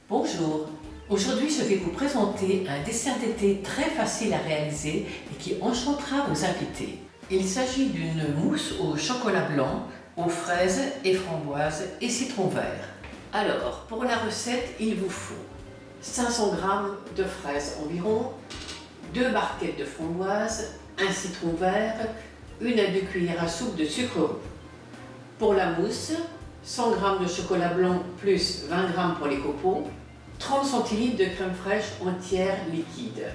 Bonjour, aujourd'hui je vais vous présenter un dessert d'été très facile à réaliser et qui enchantera vos invités. Il s'agit d'une mousse au chocolat blanc, aux fraises et framboises et citron vert. Alors, pour la recette, il vous faut 500 g de fraises environ, 2 barquettes de framboises, un citron vert, 1 à 2 cuillères à soupe de sucre roux. Pour la mousse, 100 g de chocolat blanc plus 20 g pour les copeaux, 30 cl de crème fraîche entière liquide.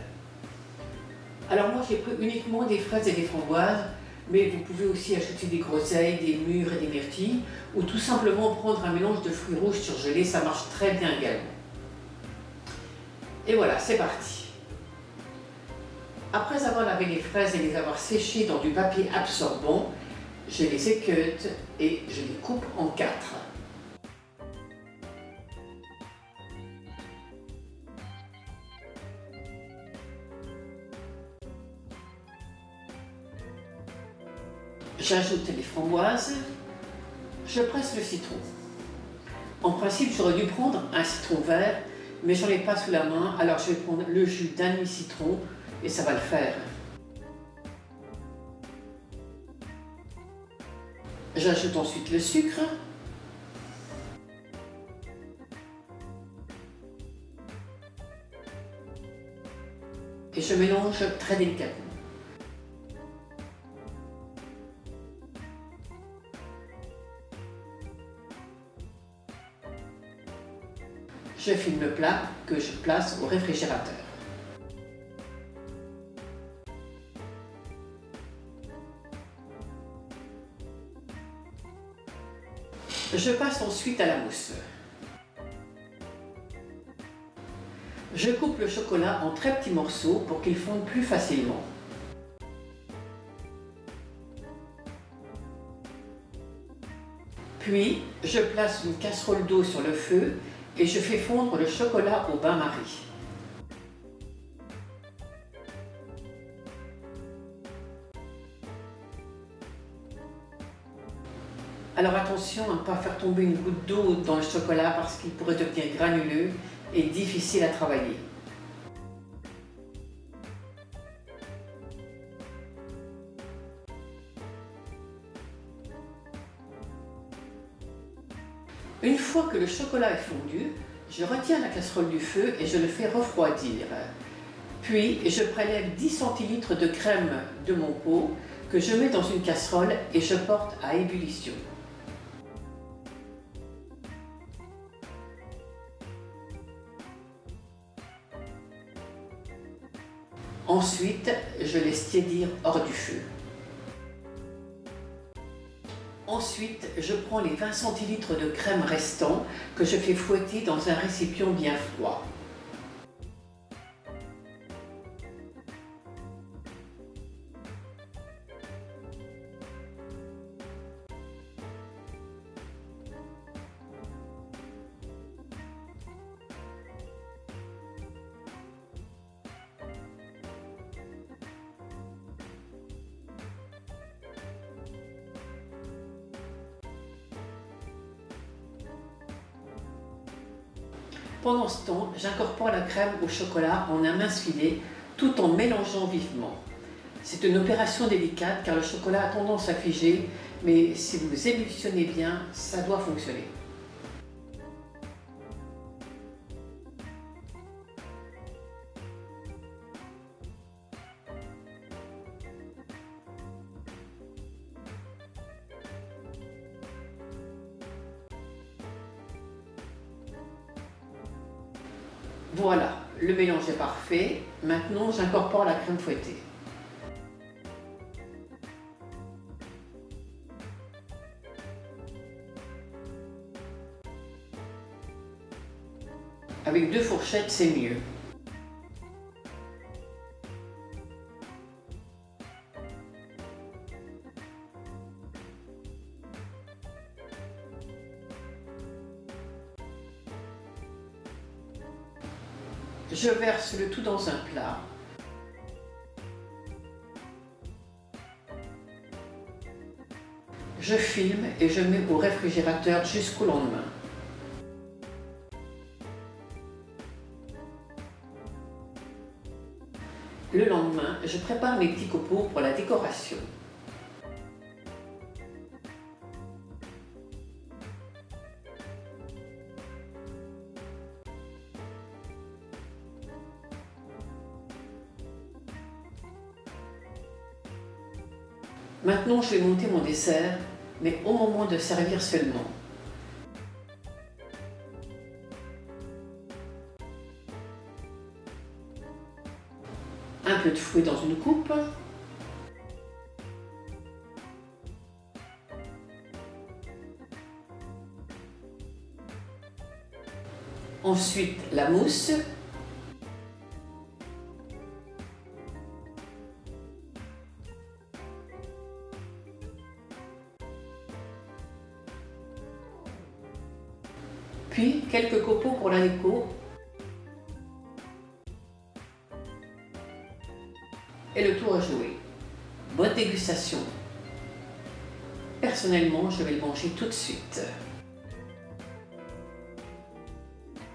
Alors moi j'ai pris uniquement des fraises et des framboises, mais vous pouvez aussi ajouter des groseilles, des mûres et des myrtilles, ou tout simplement prendre un mélange de fruits rouges surgelés, ça marche très bien également. Et voilà, c'est parti. Après avoir lavé les fraises et les avoir séchées dans du papier absorbant, je les équeute et je les coupe en 4. J'ajoute les framboises, je presse le citron. En principe, j'aurais dû prendre un citron vert, mais j'en ai pas sous la main, alors je vais prendre le jus d'un demi-citron et ça va le faire. J'ajoute ensuite le sucre. Et je mélange très délicatement. Je filme le plat que je place au réfrigérateur. Je passe ensuite à la mousse. Je coupe le chocolat en très petits morceaux pour qu'il fonde plus facilement. Puis, je place une casserole d'eau sur le feu et je fais fondre le chocolat au bain-marie. Alors attention à ne pas faire tomber une goutte d'eau dans le chocolat parce qu'il pourrait devenir granuleux et difficile à travailler. Une fois que le chocolat est fondu, je retire la casserole du feu et je le fais refroidir. Puis je prélève 10 cl de crème de mon pot que je mets dans une casserole et je porte à ébullition. Ensuite, je laisse tiédir hors du feu. Ensuite, je prends les 20 cl de crème restants que je fais fouetter dans un récipient bien froid. Pendant ce temps, j'incorpore la crème au chocolat en un mince filet tout en mélangeant vivement. C'est une opération délicate car le chocolat a tendance à figer, mais si vous émulsionnez bien, ça doit fonctionner. Voilà, le mélange est parfait. Maintenant, j'incorpore la crème fouettée. Avec 2 fourchettes, c'est mieux. Je verse le tout dans un plat. Je filme et je mets au réfrigérateur jusqu'au lendemain. Le lendemain, je prépare mes petits copeaux pour la décoration. Maintenant, je vais monter mon dessert, mais au moment de servir seulement. Un peu de fruits dans une coupe. Ensuite, la mousse. Puis, quelques copeaux pour la déco. Et le tour est joué. Bonne dégustation. Personnellement, je vais le manger tout de suite.